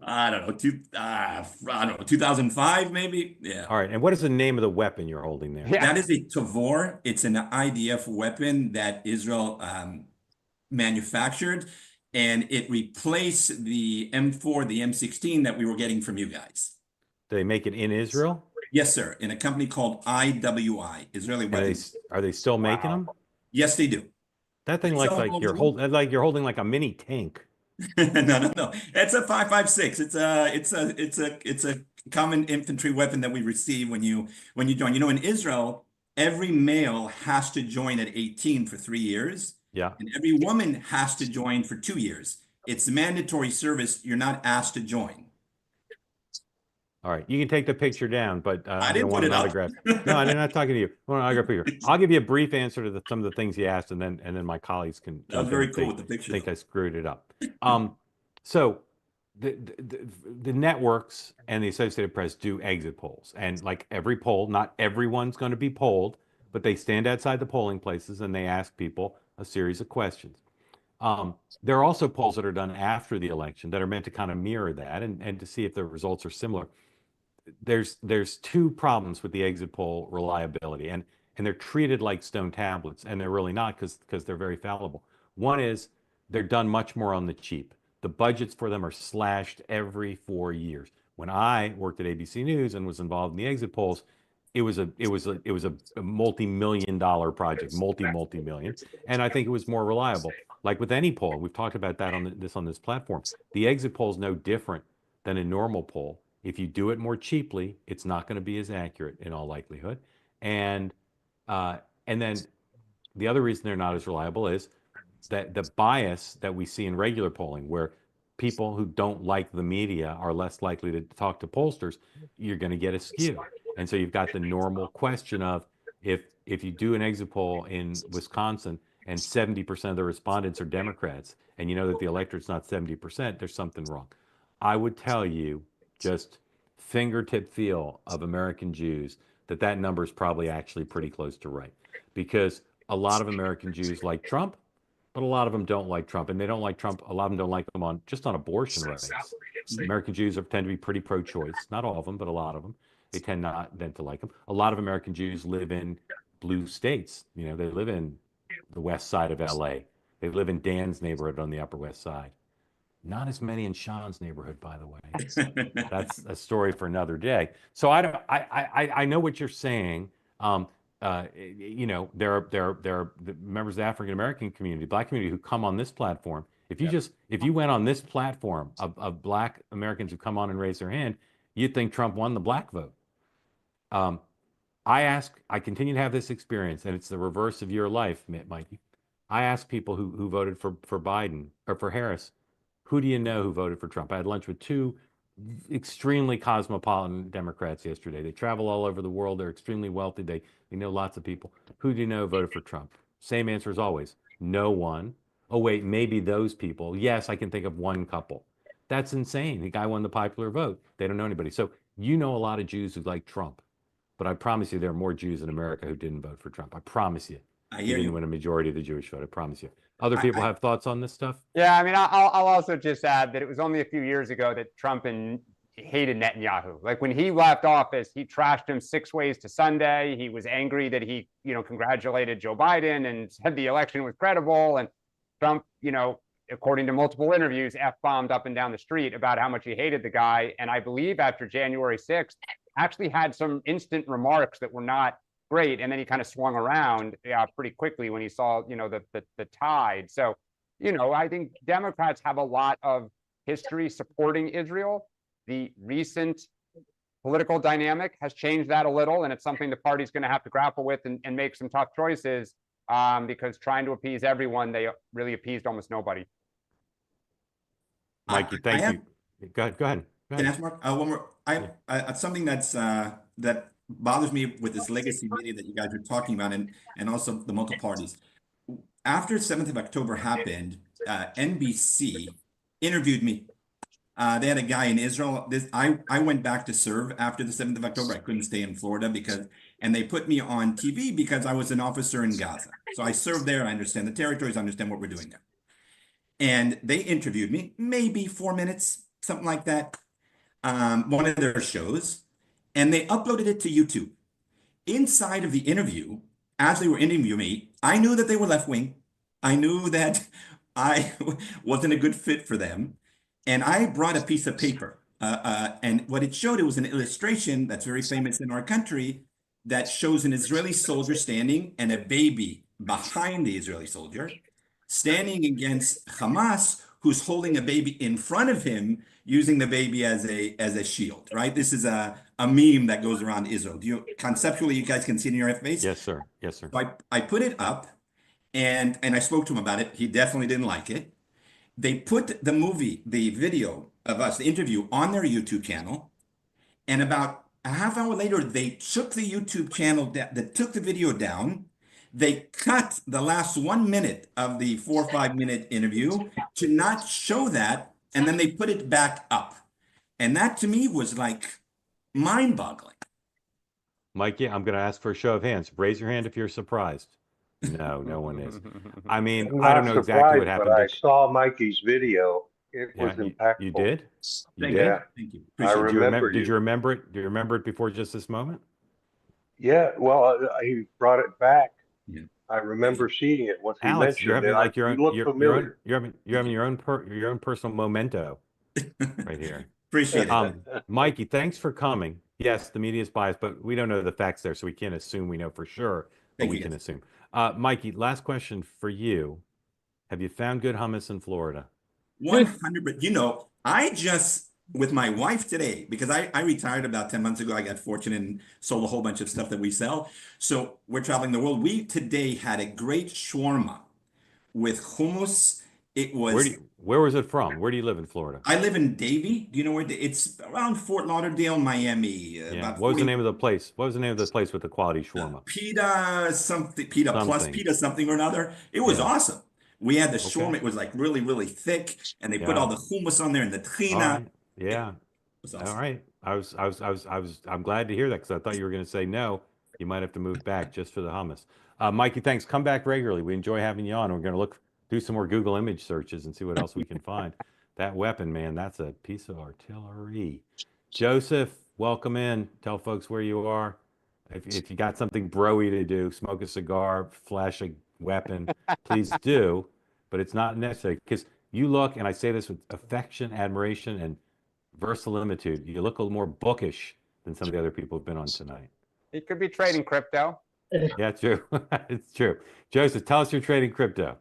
I don't know. I don't know. 2005, maybe. Yeah. All right. And what is the name of the weapon you're holding there? That is a Tavor. It's an IDF weapon that Israel manufactured, and it replaced the M4, the M16 that we were getting from you guys. Do they make it in Israel? Yes, sir. In a company called IWI, Israeli Weapons. Are they still making them? Yes, they do. That thing looks like you're holding like a mini tank. No. It's a 5.56. It's a common infantry weapon that we receive when you join. You know, in Israel, every male has to join at 18 for 3 years. Yeah. And every woman has to join for 2 years. It's mandatory service. You're not asked to join. All right, you can take the picture down, but I I didn't don't want put an it up. autograph. No, I'm not talking to you. I want an autograph here. I'll give you a brief answer to some of the things you asked, and then my colleagues can. That was very cool with the picture. Think I screwed it up. So the networks and the Associated Press do exit polls, and like every poll, not everyone's going to be polled, but they stand outside the polling places and they ask people a series of questions. There are also polls that are done after the election that are meant to kind of mirror that and to see if the results are similar. There's two problems with the exit poll reliability, and they're treated like stone tablets, and they're really not because they're very fallible. One is they're done much more on the cheap. The budgets for them are slashed every 4 years. When I worked at ABC News and was involved in the exit polls, it was a multi-million-dollar project, multi-million, and I think it was more reliable. Like with any poll, we've talked about that on this platform. The exit poll is no different than a normal poll. If you do it more cheaply, it's not going to be as accurate in all likelihood. And then the other reason they're not as reliable is that the bias that we see in regular polling, where people who don't like the media are less likely to talk to pollsters, you're going to get a skew. And so you've got the normal question of if you do an exit poll in Wisconsin and 70% of the respondents are Democrats, and you know that the electorate's not 70%, there's something wrong. I would tell you, just fingertip feel of American Jews, that number is probably actually pretty close to right, because a lot of American Jews like Trump, but a lot of them don't like Trump, and they don't like Trump. A lot of them don't like him on abortion rights. American Jews tend to be pretty pro-choice. Not all of them, but a lot of them. They tend not then to like him. A lot of American Jews live in blue states. You know, they live in the west side of LA. They live in Dan's neighborhood on the Upper West Side. Not as many in Sean's neighborhood, by the way. That's a story for another day. So I know what you're saying. You know, there are the members of the African American community, Black community, who come on this platform. If you went on this platform of Black Americans who come on and raise their hand, you'd think Trump won the Black vote. I continue to have this experience, and it's the reverse of your life, Mikey. I ask people who voted for Biden or for Harris, who do you know who voted for Trump? I had lunch with two extremely cosmopolitan Democrats yesterday. They travel all over the world. They're extremely wealthy. They know lots of people. Who do you know voted for Trump? Same answer as always. No one. Oh, wait, maybe those people. Yes, I can think of one couple. That's insane. The guy won the popular vote. They don't know anybody. So you know a lot of Jews who like Trump, but I promise you there are more Jews in America who didn't vote for Trump. I promise you. He didn't win a majority of the Jewish vote. I promise you. Other people have thoughts on this stuff? Yeah, I mean, I'll also just add that it was only a few years ago that Trump hated Netanyahu. Like when he left office, he trashed him 6 ways to Sunday. He was angry that he, congratulated Joe Biden and said the election was credible. And Trump, according to multiple interviews, F-bombed up and down the street about how much he hated the guy. And I believe after January 6th, actually had some instant remarks that were not great, and then he kind of swung around pretty quickly when he saw the tide. So I think Democrats have a lot of history supporting Israel. The recent political dynamic has changed that a little, and it's something the party's going to have to grapple with and make some tough choices. because trying to appease everyone, they really appeased almost nobody. Mikey, thank you. Go ahead. Go ahead. Can I ask Mark one more? Something that bothers me with this legacy media that you guys are talking about, and also the multiple parties. After 7th of October happened, NBC interviewed me. They had a guy in Israel. I went back to serve after the 7th of October. I couldn't stay in Florida and they put me on TV because I was an officer in Gaza. So I served there. I understand the territories. I understand what we're doing there. And they interviewed me, maybe 4 minutes, something like that. One of their shows, and they uploaded it to YouTube. Inside of the interview, as they were interviewing me, I knew that they were left-wing. I knew that I wasn't a good fit for them. And I brought a piece of paper. And what it showed, it was an illustration that's very famous in our country that shows an Israeli soldier standing and a baby behind the Israeli soldier, standing against Hamas, who's holding a baby in front of him, using the baby as a shield, right? This is a meme that goes around Israel. Conceptually, you guys can see it in your face? Yes, sir. Yes, sir. So I put it up and I spoke to him about it. He definitely didn't like it. They put the video of us, the interview, on their YouTube channel. And about a half hour later, they took the YouTube channel, they took the video down. They cut the last 1 minute of the 4 or 5 minute interview to not show that. And then they put it back up. And that to me was like mind boggling. Mikey, I'm going to ask for a show of hands. Raise your hand if you're surprised. No, no one is. I mean, I'm I not don't know exactly what surprised, happened. but I saw Mikey's video. It was impactful. You did? You Thank did? you. Thank you. I Appreciate it. remember Did you. you remember it? Do you remember it before just this moment? Yeah, well, he brought it back. Yeah. I remember seeing it once he Alex, you're mentioned having it. like your You own, look familiar. you're having your own personal memento right here. Appreciate it. Mikey, thanks for coming. Yes, the media is biased, but we don't know the facts there, so we can't assume we know for sure, but Thank we you, can guys. assume. Mikey, last question for you. Have you found good hummus in Florida? 100%. You know, I just, with my wife today, because I retired about 10 months ago, I got fortunate and sold a whole bunch of stuff that we sell. So we're traveling the world. We today had a great shawarma with hummus. It was, Where was it from? Where do you live in Florida? I live in Davie. Do you know where it's around Fort Lauderdale, Miami? Yeah. About What was the 40 name of the place? What was the name of the place with the quality shawarma? Pita something, Pita plus Something. Pita something or another. It was Yeah. awesome. We had the Okay. shawarma. It was like really, really thick, and they put Yeah. all the hummus on there and the All tahina. right. Yeah. It was awesome. All right. I'm glad to hear that because I thought you were going to say no. You might have to move back just for the hummus. Mikey, thanks. Come back regularly. We enjoy having you on. We're going to do some more Google image searches and see what else we can find. That weapon, man, that's a piece of artillery. Joseph, welcome in. Tell folks where you are. If you got something broy to do, smoke a cigar, flash a weapon, please do. But it's not necessary because you look, and I say this with affection, admiration, and verisimilitude, you look a little more bookish than some of the other people who've been on tonight. He could be trading crypto. Yeah, true. It's true. Joseph, tell us you're trading crypto.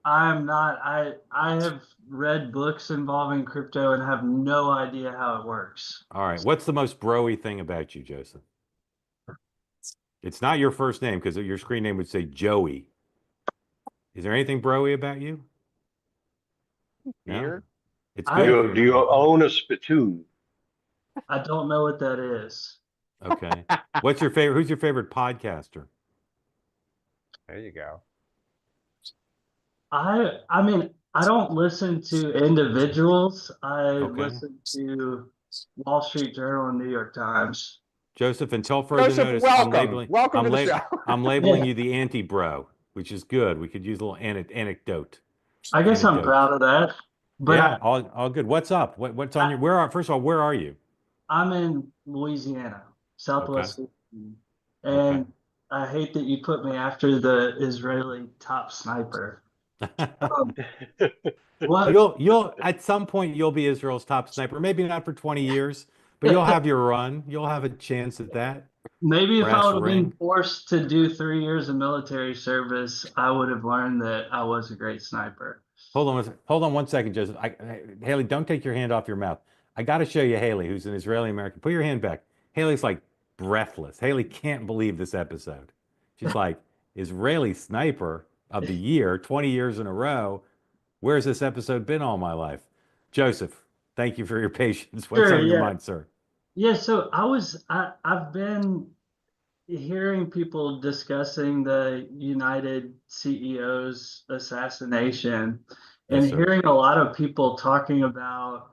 I'm not. I have read books involving crypto and have no idea how it works. All right. What's the most broy thing about you, Joseph? It's not your first name because your screen name would say Joey. Is there anything broy about you? No? Beard. It's I- good. Do you own a spittoon? I don't know what that is. Okay. What's your favorite? Who's your favorite podcaster? There you go. I mean, I don't listen to individuals. I Okay. listen to Wall Street Journal and New York Times. Joseph, until further Joseph, notice, welcome. Welcome to the show. I'm labeling Yeah. you the anti-bro, which is good. We could use a little anecdote. I guess I'm Anecdote. proud of that. But Yeah, all good. What's up? What's on your first of all, where are you? I'm in Louisiana, Southwest, and Okay. I hate that you put me after the Israeli top sniper. What? You'll at some point you'll be Israel's top sniper. Maybe not for 20 years, but you'll have your run. You'll have a chance at that. Maybe if I Brass would have been ring. forced to do 3 years of military service, I would have learned that I was a great sniper. Hold on one second, Joseph. Haley, don't take your hand off your mouth. I got to show you Haley, who's an Israeli American. Put your hand back. Haley's like breathless. Haley can't believe this episode. She's like, Israeli sniper of the year, 20 years in a row. Where's this episode been all my life? Joseph, thank you for your patience. What's Sure, on your yeah. mind, sir? Yeah, so I've been hearing people discussing the United CEO's assassination and Yes, sir. hearing a lot of people talking about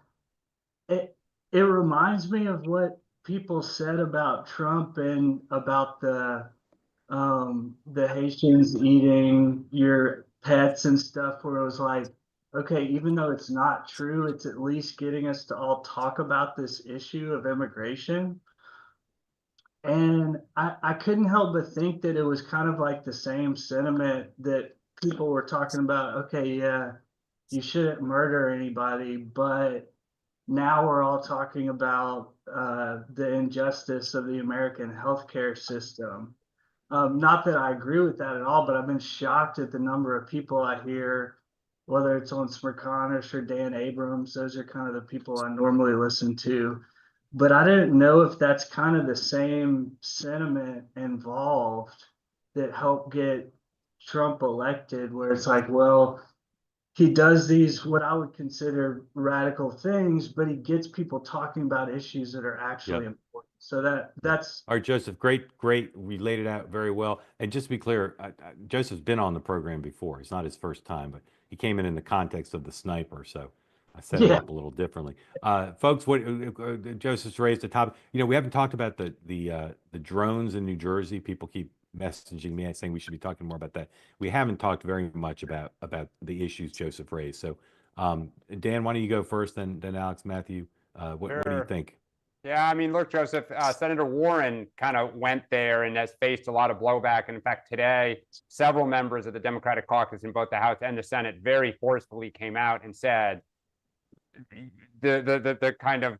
it. It reminds me of what people said about Trump and about the Haitians eating your pets and stuff, where it was like, okay, even though it's not true, it's at least getting us to all talk about this issue of immigration. And I couldn't help but think that it was kind of like the same sentiment that people were talking about. Okay, yeah, you shouldn't murder anybody, but now we're all talking about the injustice of the American healthcare system. Not that I agree with that at all, but I've been shocked at the number of people I hear, whether it's on Smirconish or Dan Abrams. Those are kind of the people I normally listen to. But I didn't know if that's kind of the same sentiment involved that helped get Trump elected, where it's like, well, he does these what I would consider radical things, but he gets people talking about issues that are actually important. So that's All right, Joseph, great. We laid it out very well. And just to be clear, Joseph's been on the program before. It's not his first time, but he came in the context of the sniper. So I set it up a little differently. Folks, what Joseph's raised the topic. We haven't talked about the drones in New Jersey. People keep messaging me and saying we should be talking more about that. We haven't talked very much about the issues Joseph raised. So, Dan, why don't you go first, then Alex, Matthew, what do you think? Yeah, I mean, look, Joseph, Senator Warren kind of went there and has faced a lot of blowback. And in fact, today, several members of the Democratic caucus in both the House and the Senate very forcefully came out and said the kind of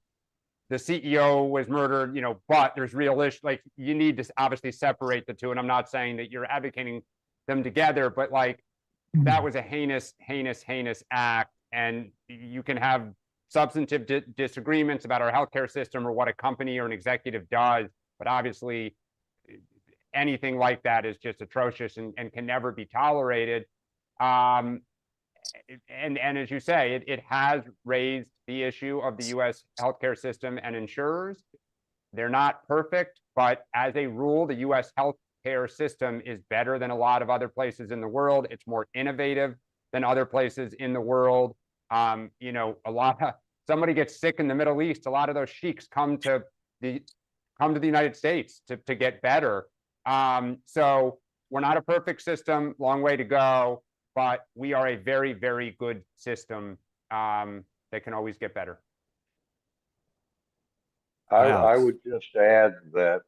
the CEO was murdered, but there's real issue. Like, you need to obviously separate the two. And I'm not saying that you're advocating them together, but like that was a heinous act. And you can have substantive disagreements about our healthcare system or what a company or an executive does, but obviously anything like that is just atrocious and can never be tolerated. And as you say, it has raised the issue of the U.S. healthcare system and insurers. They're not perfect, but as a rule, the U.S. healthcare system is better than a lot of other places in the world. It's more innovative than other places in the world. Somebody gets sick in the Middle East, a lot of those sheiks come to the United States to get better. So we're not a perfect system, long way to go, but we are a very, very good system that can always get better. I would just add that,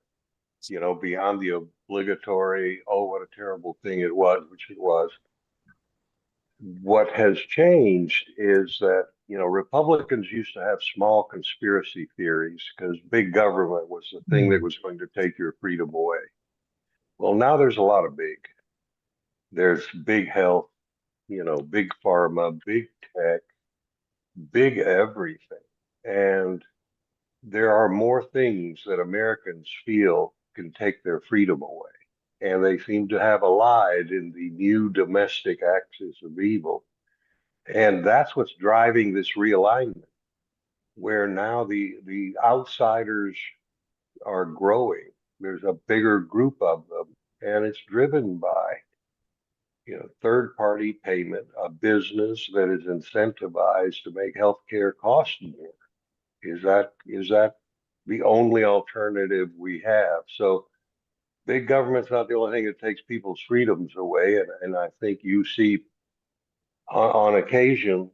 beyond the obligatory, oh, what a terrible thing it was, which it was, what has changed is that, Republicans used to have small conspiracy theories because big government was the thing that was going to take your freedom away. Well, now there's a lot of big. There's big health, big pharma, big tech, big everything. And there are more things that Americans feel can take their freedom away. And they seem to have allied in the new domestic axis of evil. And that's what's driving this realignment, where now the outsiders are growing. There's a bigger group of them, and it's driven by, third-party payment, a business that is incentivized to make healthcare cost more. Is that the only alternative we have? So big government's not the only thing that takes people's freedoms away. And I think you see on occasion,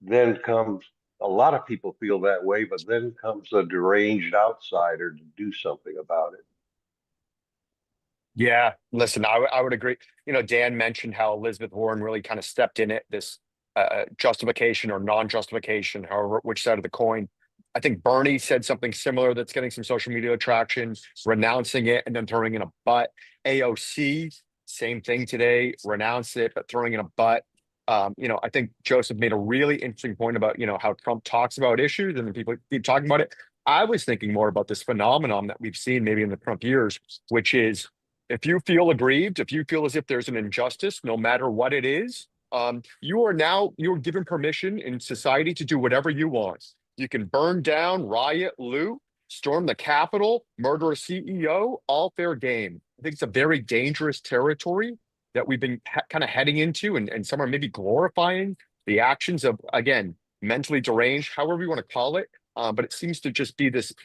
then comes a lot of people feel that way, but then comes a deranged outsider to do something about it. Yeah, listen, I would agree. Dan mentioned how Elizabeth Warren really kind of stepped in it, this justification or non-justification, however, which side of the coin. I think Bernie said something similar that's getting some social media traction, renouncing it and then throwing in a butt. AOC, same thing today, renounced it, but throwing in a butt. I think Joseph made a really interesting point about, how Trump talks about issues and then people keep talking about it. I was thinking more about this phenomenon that we've seen maybe in the Trump years, which is if you feel aggrieved, if you feel as if there's an injustice, no matter what it is, you're given permission in society to do whatever you want. You can burn down, riot, loot, storm the Capitol, murder a CEO, all fair game. I think it's a very dangerous territory that we've been kind of heading into, and some are maybe glorifying the actions of, again, mentally deranged, however you want to call it. But it seems to just be this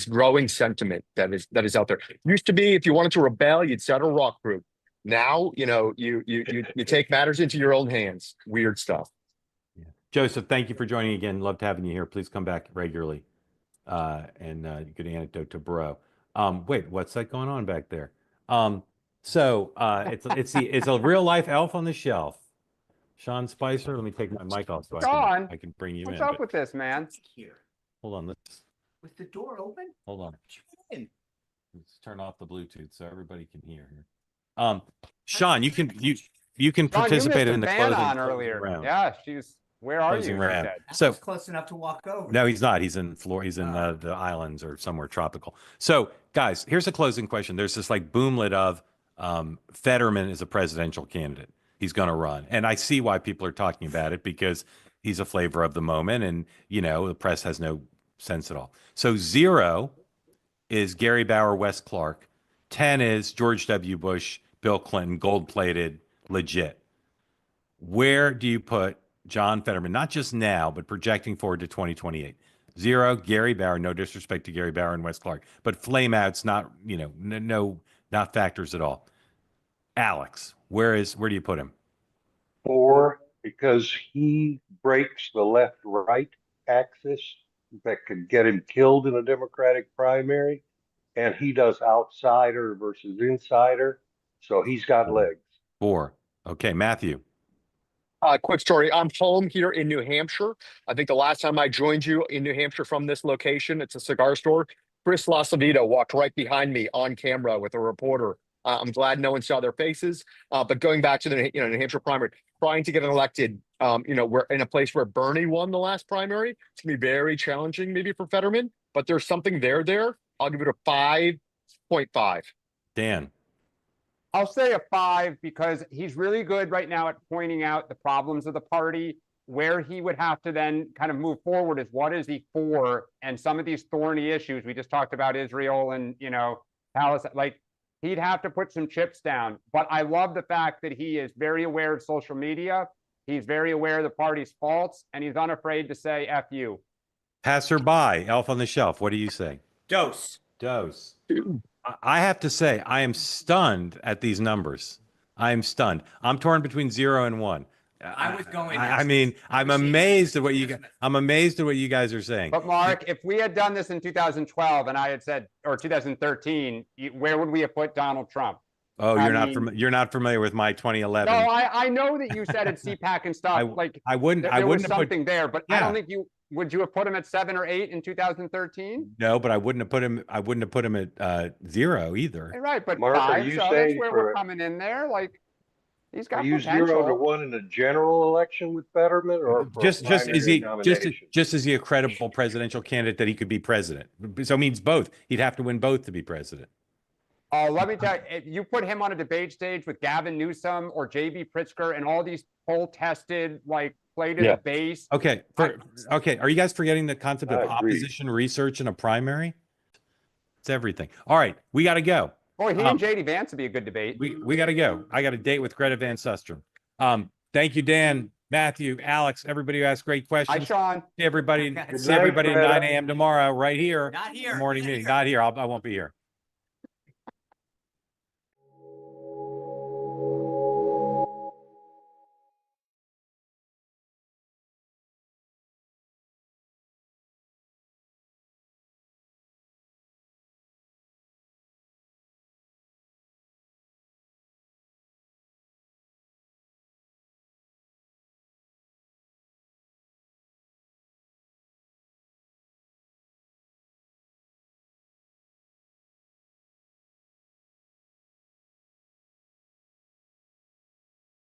growing sentiment that is out there. Used to be, if you wanted to rebel, you'd start a rock group. Now, you take matters into your own hands. Weird stuff. Yeah. Joseph, thank you for joining again. Loved having you here. Please come back regularly. And good anecdote to bro. Wait, what's that going on back there? It's a real life elf on the shelf. Sean Spicer. Let me take my mic off so I can bring you in. What's up with this, man? Here. Hold on. With the door open? Hold on. In. Let's turn off the Bluetooth so everybody can hear here. Sean, you can participate in the closing earlier. round. Yeah, where are Closing you? round. So close enough to walk over. No, he's not. He's in Florida. He's in the islands or somewhere tropical. So, guys, here's a closing question. There's this like boomlet of Fetterman is a presidential candidate. He's going to run, and I see why people are talking about it because he's a flavor of the moment, and the press has no sense at all. So 0 is Gary Bauer, Wes Clark. 10 is George W. Bush, Bill Clinton, gold-plated, legit. Where do you put John Fetterman, not just now, but projecting forward to 2028? 0, Gary Bauer, no disrespect to Gary Bauer and Wes Clark, but flame outs, not, not factors at all. Alex, where do you put him? 4, because he breaks the left-right axis that could get him killed in a Democratic primary, and he does outsider versus insider, so he's got legs. 4. Okay, Matthew. Quick story. I'm home here in New Hampshire. I think the last time I joined you in New Hampshire from this location, it's a cigar store. Chris LaSavita walked right behind me on camera with a reporter. I'm glad no one saw their faces. But going back to the New Hampshire primary, trying to get elected, we're in a place where Bernie won the last primary. It's gonna be very challenging, maybe for Fetterman, but there's something there. I'll give it a 5.5. Dan. I'll say a 5 because he's really good right now at pointing out the problems of the party. Where he would have to then kind of move forward is what is he for? And some of these thorny issues, we just talked about Israel and, Palestine, like he'd have to put some chips down. But I love the fact that he is very aware of social media. He's very aware of the party's faults, and he's unafraid to say F you. Passerby, elf on the shelf. What do you say? Dose. I have to say, I am stunned at these numbers. I am stunned. I'm torn between 0 and 1. I was going. I'm amazed at what you guys are saying. But Mark, if we had done this in 2012 and I had said, or 2013, where would we have put Donald Trump? Oh, you're not familiar with my 2011. No, I know that you said at CPAC and stuff. I wouldn't have something there, but yeah. I don't think would you have put him at 7 or 8 in 2013? No, but I wouldn't have put him at 0 either. Right, but Mark, 5, so that's where we're coming in there. Like he's got potential. 0 to 1 in a general election with Fetterman, or just is he a credible presidential candidate that he could be president? So it means both. He'd have to win both to be president. Oh, let me tell you, if you put him on a debate stage with Gavin Newsom or J.B. Pritzker and all these poll-tested, play to the base. Okay. Are you guys forgetting the concept of opposition research in a primary? It's everything. All right, we got to go. Boy, he and J.D. Vance would be a good debate. We got to go. I got a date with Greta Van Susteren. Thank you, Dan, Matthew, Alex, everybody who asked great questions. Hi, Sean. See everybody at 9 a.m. tomorrow right here. Not here. Morning meeting. Not here. I won't be here.